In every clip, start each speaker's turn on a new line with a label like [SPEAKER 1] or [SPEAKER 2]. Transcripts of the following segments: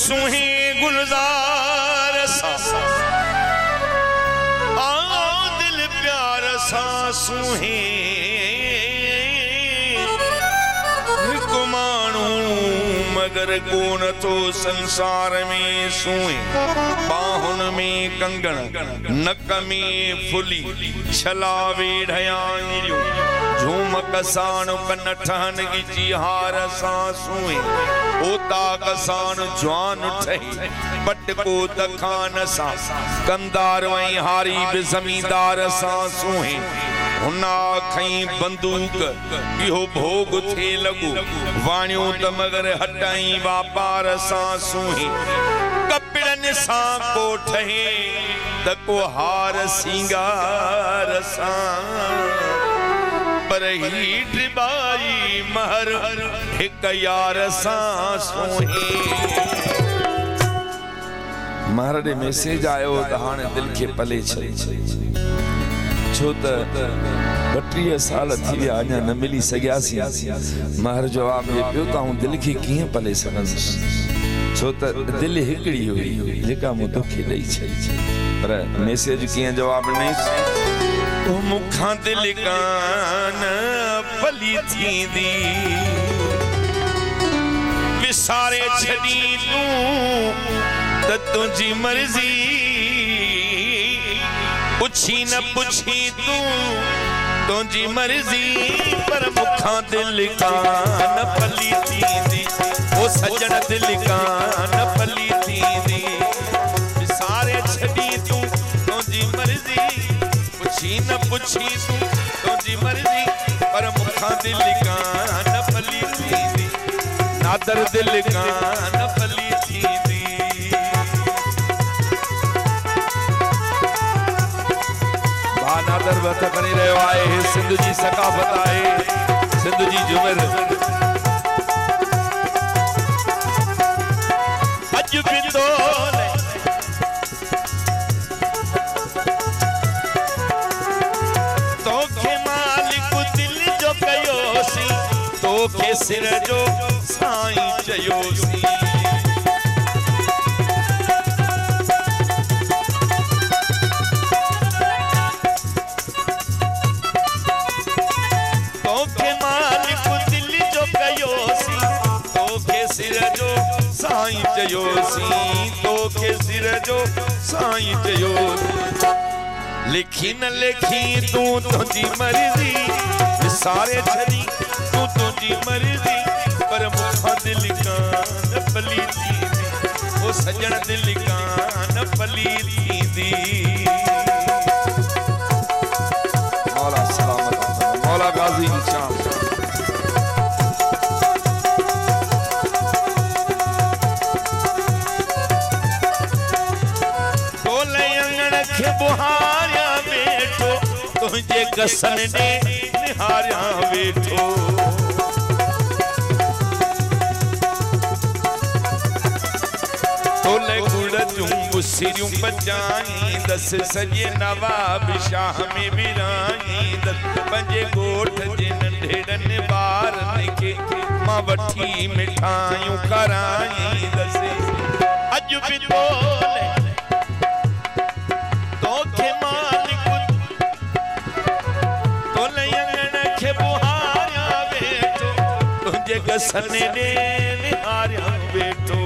[SPEAKER 1] सुहे गुलजार सा दिल प्यार सा सुहे कुमाणू मगर कोन तो संसार में सुए बाहुन में कंगण नक में फुली छलावे ढयानियो झूमक साण कन ठहन की जिहार सा सुए ओता कसान जवान ठही पट को तखान सा कंदार वही हारी बि जमींदार सा सुए हुना खई बंदूक इहो भोग थे लगो वाणियो त मगर हटाई वापार सा सुही कपिड़न सा को ठहे त को हार सिंगार सा पर ही ड्रिबाई महर हिक यार सा सुही महर दे मैसेज आयो त हाणे दिल के पले छे छो त 32 साल थी विया अञा न मिली सघियासीं महर जवाब ॾे पियो त आऊं दिल खे कीअं पले सघंदुसि छो त दिल हिकिड़ी हुई जेका मूं तोखे ॾेई छॾी पर मैसेज कीअं जवाब ॾिनई ओ मूंखां दिल कान पली थींदी विसारे छॾी तूं त तुंहिंजी मर्ज़ी पुछी न पुछी तू तुझी मर्जी पर मुखा दिल कान पली थींदी ओ सजन दिल कान पली थींदी सारे छड़ी तू तुझी मर्जी पुछी न पुछी तू तुझी मर्जी पर मुखा दिल कान पली थींदी नादर दिल कान पली थींदी नादर वत बनी रहियो आहे सिंध जी सकाफत आहे सिंध जी जुमर अज भी तोखे मालिक दिल जो कयोसी तोखे सिर जो साईं चयोसी साईं चयोसी तोखे सिर जो साईं चयोसी लिखी न लिखी तू तुझी मर्जी सारे छड़ी तू तुझी मर्जी पर मुखा दिल कान पली थींदी ओ सजन दिल कान पली थींदी मौला सलामत मौला गाजी की शान बुहारिया बैठो तुझे गसन ने निहारिया बैठो तोले गुड़ जूं सिरियूं पचाई दस सजे नवाब शाह में विराई दस पंजे गोठ जे नंढेड़न बारन के मां वठी मिठाइयूं कराई दस अज भी तोले गसन ने निहारिया बैठो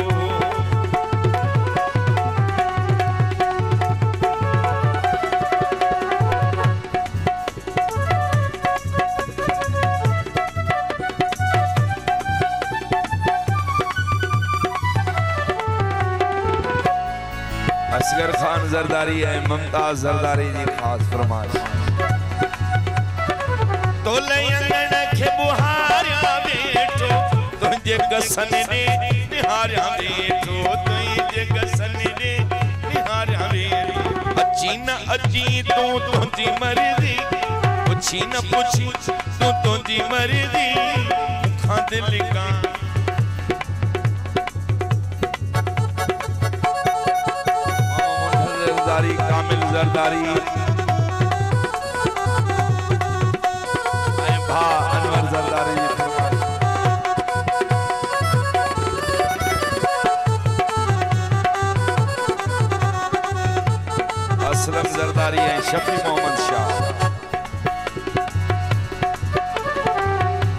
[SPEAKER 1] असगर खान जरदारी है मुमताज जरदारी जी खास फरमाइश तो लयंगन के बुहारिया बैठो तुझे गसन ने निहारिया बैठो तुझे गसन ने निहारिया बैठो अची न अची तू तुझी मर्जी पुछी न पुछी तू तुझी मर्जी मुखा दिल का जरदारी कामिल जरदारी भा अनवर जरदारी अंसारी है शफी मोहम्मद शाह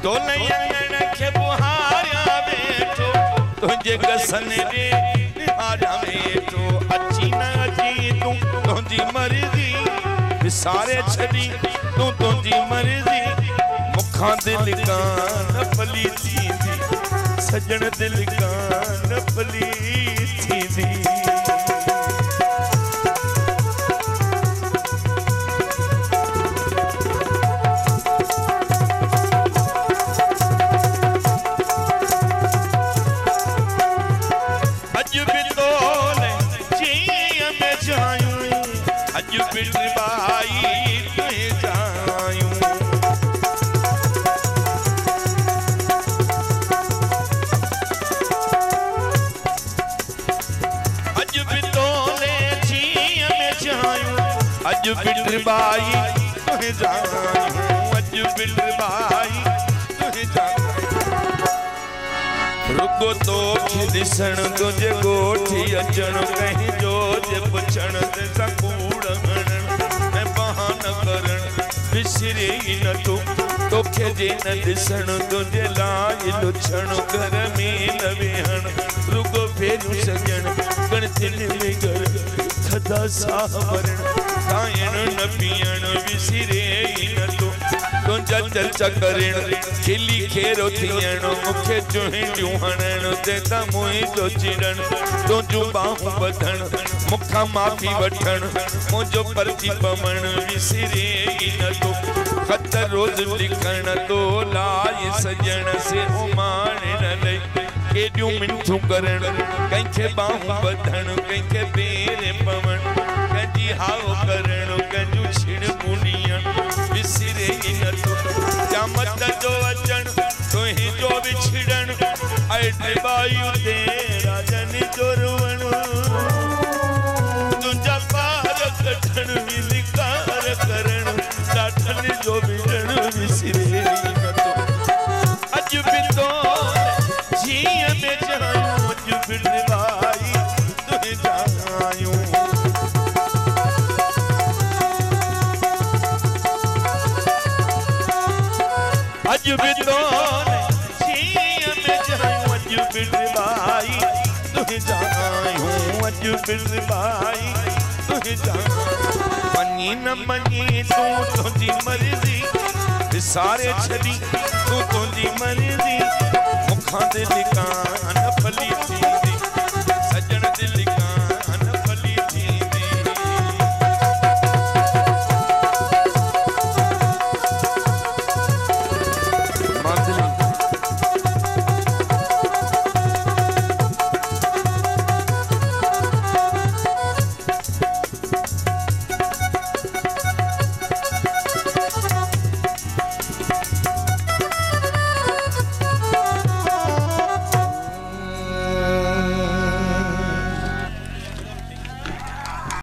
[SPEAKER 1] तो नयन के बुहारा बेटो तुझे गसन रे निहारा बेटो अच्छी न अची तू तुझी मर्जी सारे छड़ी तू तुझी मर्जी मुखा दिल कान पली थी सजन दिल कान पली थी बिटर बाई तुहे जाऊं अज बिटर बाई तुहे जाऊं रुगो तो दिसण तुझे गोठी अचण कहीं जो जे पुछण ते सकूड़ हणण मैं बहाना करण विसरे न तू तोखे जे न दिसण तुझे लाई लुछण घर में न वेहण रुगो फेरू सजण गण दिल में घर सदा सावरण खायण न पीयण विसरे न तू तुंहिंजा चर्चा करण खिली खेरो थियण मूंखे चुहिंडियूं हणण ते त मुंहिंजो चिड़ण तुंहिंजूं बाहूं ॿधण मूंखां माफ़ी वठण मुंहिंजो परती पवण विसरे न तू ख़त रोज़ लिखण तो लाइ सजण से उमाणण लई केॾियूं मिंथूं करण कंहिंखे बाहूं ॿधण कंहिंखे पेर पवण कंहिंजी हाओ करण कंहिंजूं छिड़ पुणियण विसरे न तू क़यामत जो अचण तुंहिंजो विछड़ण अॾ बायूं ते राजन जो रुअण तुंहिंजा पार कढण विलिकार करण ॾाढनि जो विझण विसरे न तू अॼु बि तो जीअं में जायूं अॼु बिड़वाई तुंहिंजे जायूं अॼु बि तो जीअं में जायूं अॼु बिड़वाई तुंहिंजे जायूं अॼु बिड़वाई तुंहिंजे जायूं मनी न मनी तू तुंहिंजी मर्ज़ी सारे छड़ी तू तुंहिंजी मर्ज़ी मुखां दिल कान पली थी